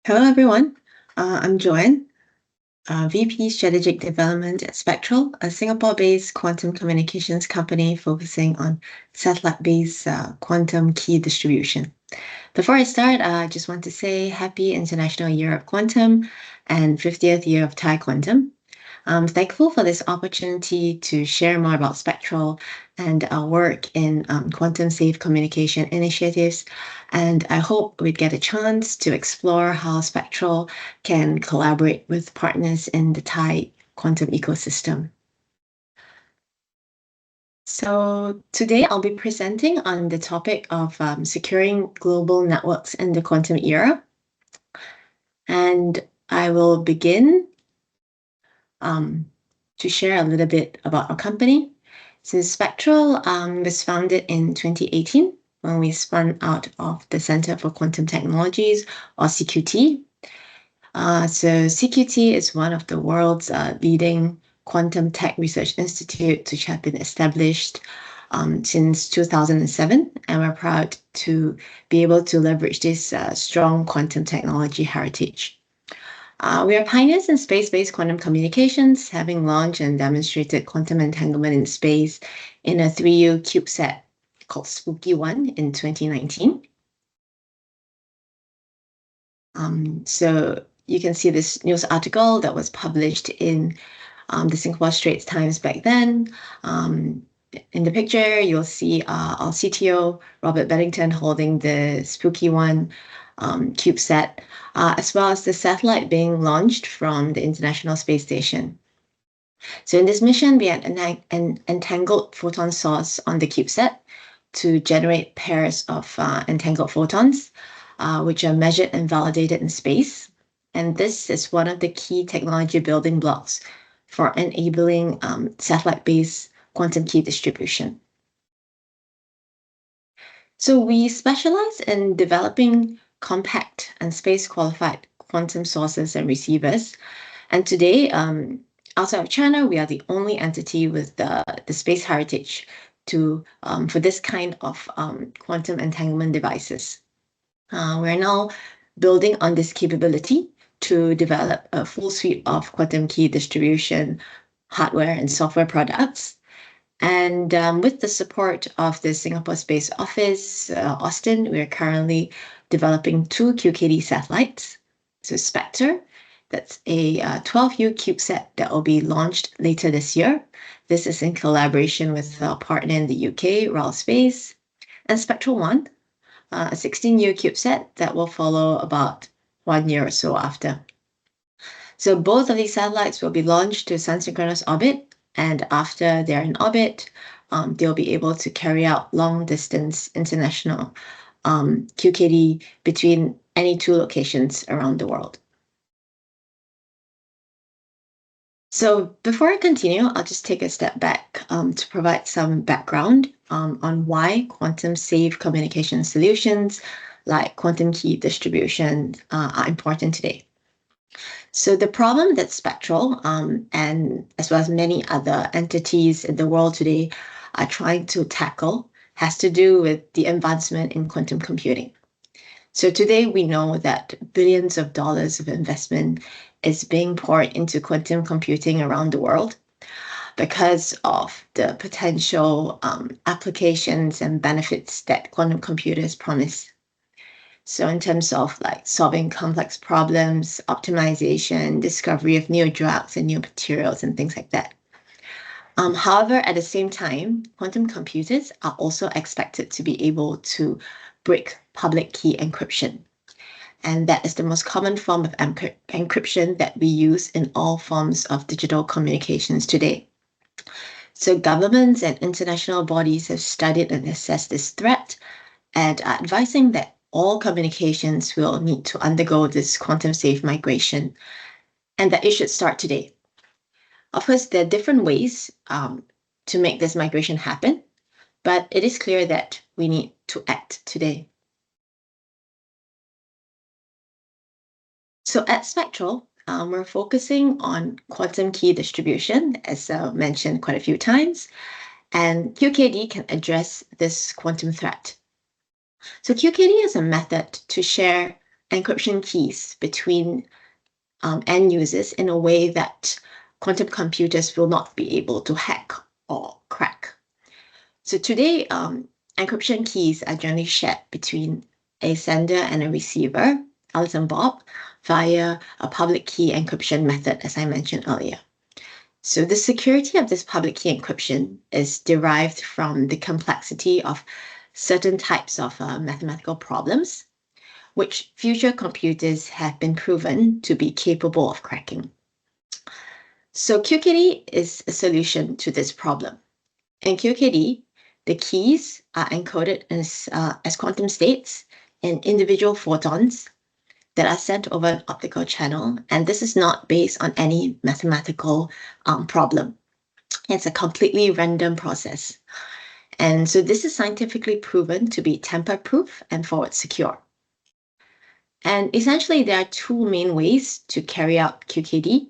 Hello, everyone. I'm Joanne, VP Strategic Development at SpeQtral, a Singapore-based quantum communications company focusing on satellite-based quantum key distribution. Before I start, I just want to say Happy International Year of Quantum and 50th Year of Thai Quantum. I'm thankful for this opportunity to share more about SpeQtral and our work in quantum-safe communication initiatives. And I hope we'd get a chance to explore how SpeQtral can collaborate with partners in the Thai quantum ecosystem. So today I'll be presenting on the topic of securing global networks in the quantum era. And I will begin to share a little bit about our company. So SpeQtral was founded in 2018 when we spun out of the Center for Quantum Technologies, or CQT. So CQT is one of the world's leading quantum tech research institutes, which have been established since 2007, and we're proud to be able to leverage this strong quantum technology heritage. We are pioneers in space-based quantum communications, having launched and demonstrated quantum entanglement in space in a 3U CubeSat called SpeQtral in 2019. So you can see this news article that was published in the Singapore Straits Times back then. In the picture, you'll see our CTO, Robert Beddington, holding the SpeQtral CubeSat, as well as the satellite being launched from the International Space Station. So in this mission, we had an entangled photon source on the CubeSat to generate pairs of entangled photons, which are measured and validated in space. And this is one of the key technology building blocks for enabling satellite-based quantum key distribution. So we specialize in developing compact and space-qualified quantum sources and receivers. And today, outside of China, we are the only entity with the space heritage for this kind of quantum entanglement devices. We're now building on this capability to develop a full suite of quantum key distribution hardware and software products. And with the support of the Singapore Space Office, Austin, we are currently developing 2 QKD satellites. So Spectre, that's a 12U CubeSat that will be launched later this year. This is in collaboration with our partner in the UK, RAL Space, and Spectral 1, a 16U CubeSat that will follow about 1 year or so after. So both of these satellites will be launched to sun-synchronous orbit, and after they're in orbit, they'll be able to carry out long-distance international QKD between any 2 locations around the world. So before I continue, I'll just take a step back to provide some background on why quantum-safe communication solutions like quantum key distribution are important today. So the problem that SpeQtral and as well as many other entities in the world today are trying to tackle has to do with the advancement in quantum computing. So today we know that billions of dollars of investment is being poured into quantum computing around the world because of the potential applications and benefits that quantum computers promise. So in terms of like solving complex problems, optimization, discovery of new drugs and new materials and things like that. However, at the same time, quantum computers are also expected to be able to break public key encryption. And that is the most common form of encryption that we use in all forms of digital communications today. So governments and international bodies have studied and assessed this threat and are advising that all communications will need to undergo this quantum-safe migration, and that it should start today. Of course, there are different ways to make this migration happen, but it is clear that we need to act today. So at SpeQtral, we're focusing on quantum key distribution, as mentioned quite a few times, and QKD can address this quantum threat. So QKD is a method to share encryption keys between end users in a way that quantum computers will not be able to hack or crack. So today, encryption keys are generally shared between a sender and a receiver, Alice and Bob, via a public key encryption method, as I mentioned earlier. So the security of this public key encryption is derived from the complexity of certain types of mathematical problems, which future computers have been proven to be capable of cracking. So QKD is a solution to this problem. In QKD, the keys are encoded as quantum states in individual photons that are sent over an optical channel, and this is not based on any mathematical problem. It's a completely random process. And so this is scientifically proven to be tamper-proof and forward secure. And essentially, there are two main ways to carry out QKD.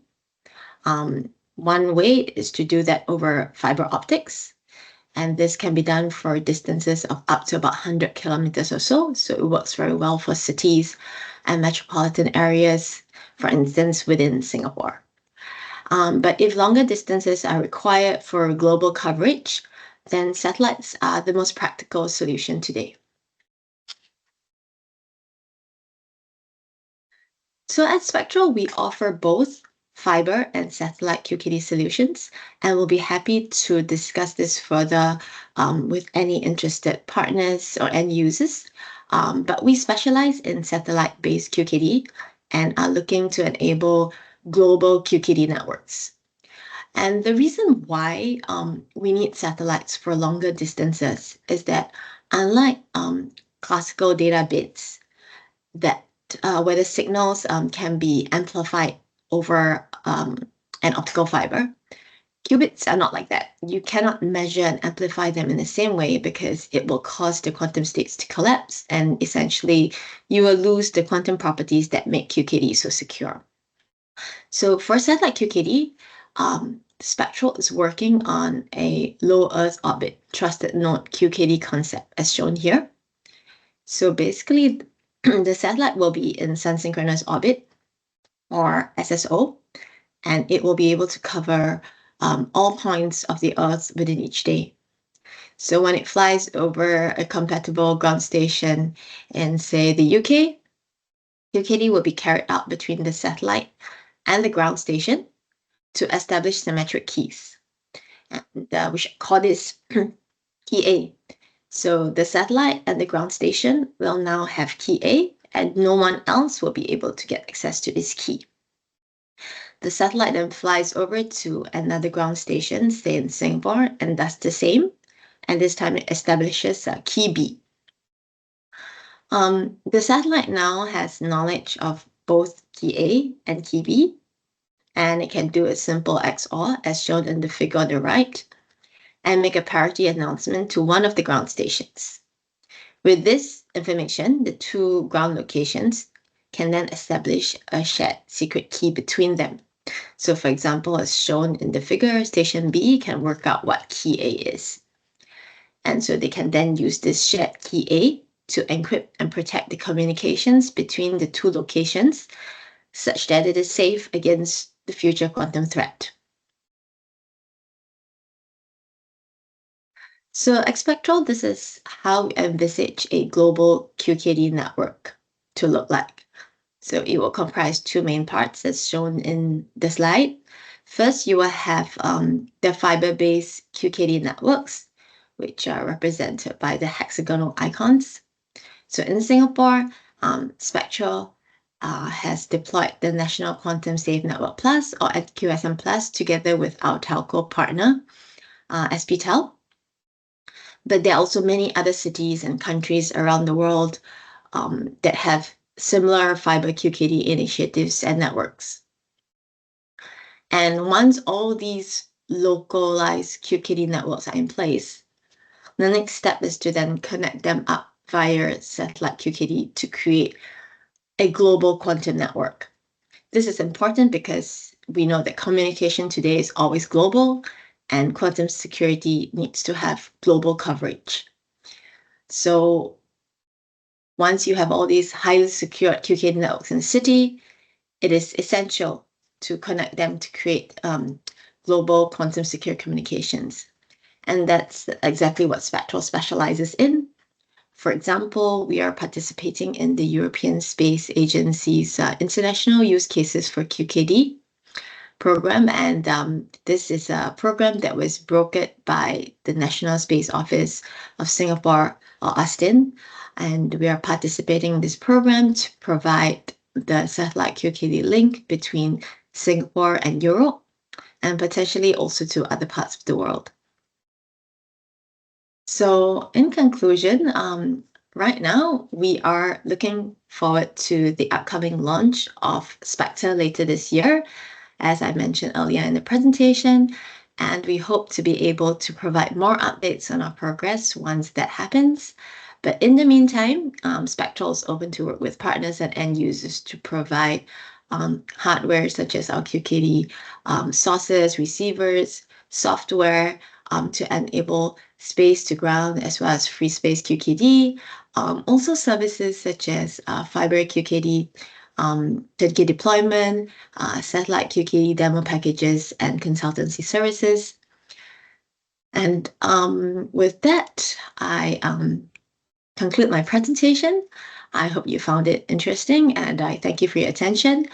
One way is to do that over fiber optics, and this can be done for distances of up to about 100 kilometers or so. So it works very well for cities and metropolitan areas, for instance, within Singapore. But if longer distances are required for global coverage, then satellites are the most practical solution today. So at SpeQtral, we offer both fiber and satellite QKD solutions, and we'll be happy to discuss this further with any interested partners or end users. But we specialize in satellite-based QKD and are looking to enable global QKD networks. And the reason why we need satellites for longer distances is that unlike classical data bits that where the signals can be amplified over an optical fiber, qubits are not like that. You cannot measure and amplify them in the same way because it will cause the quantum states to collapse, and essentially you will lose the quantum properties that make QKD so secure. So for satellite QKD, SpeQtral is working on a low Earth orbit trusted node QKD concept as shown here. So basically, the satellite will be in sun-synchronous orbit, or SSO, and it will be able to cover all points of the Earth within each day. So when it flies over a compatible ground station in, say, the UK, QKD will be carried out between the satellite and the ground station to establish symmetric keys. And we should call this key A. So the satellite and the ground station will now have key A, and no one else will be able to get access to this key. The satellite then flies over to another ground station, say in Singapore, and does the same. And this time it establishes key B. The satellite now has knowledge of both key A and key B, and it can do a simple XOR as shown in the figure on the right, and make a parity announcement to one of the ground stations. With this information, the two ground locations can then establish a shared secret key between them. So for example, as shown in the figure, station B can work out what key A is. And so they can then use this shared key A to encrypt and protect the communications between the two locations such that it is safe against the future quantum threat. So at SpeQtral, this is how we envisage a global QKD network to look like. So it will comprise two main parts as shown in the slide. First, you will have the fiber-based QKD networks, which are represented by the hexagonal icons. So in Singapore, SpeQtral has deployed the National Quantum Safe Network Plus, or NQSM Plus, together with our telco partner, SpeQtral. But there are also many other cities and countries around the world that have similar fiber QKD initiatives and networks. And once all these localized QKD networks are in place, the next step is to then connect them up via satellite QKD to create a global quantum network. This is important because we know that communication today is always global, and quantum security needs to have global coverage. So once you have all these highly secured QKD networks in the city, it is essential to connect them to create global quantum secure communications. And that's exactly what SpeQtral specializes in. For example, we are participating in the European Space Agency's International Use Cases for QKD program. And this is a program that was brokered by the National Space Office of Singapore, or ASTIN. And we are participating in this program to provide the satellite QKD link between Singapore and Europe, and potentially also to other parts of the world. So in conclusion, right now we are looking forward to the upcoming launch of SpeQtral later this year, as I mentioned earlier in the presentation, and we hope to be able to provide more updates on our progress once that happens. But in the meantime, SpeQtral is open to work with partners and end users to provide hardware such as our QKD sources, receivers, software to enable space to ground as well as free space QKD. Also services such as fiber QKD, 10K deployment, satellite QKD demo packages, and consultancy services. And with that, I conclude my presentation. I hope you found it interesting, and I thank you for your attention.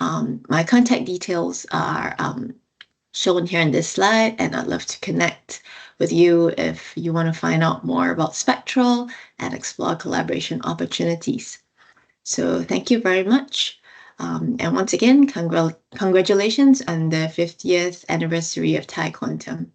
My contact details are shown here in this slide, and I'd love to connect with you if you want to find out more about SpeQtral and explore collaboration opportunities. So thank you very much. And once again, congratulations on the 50th anniversary of Thai Quantum.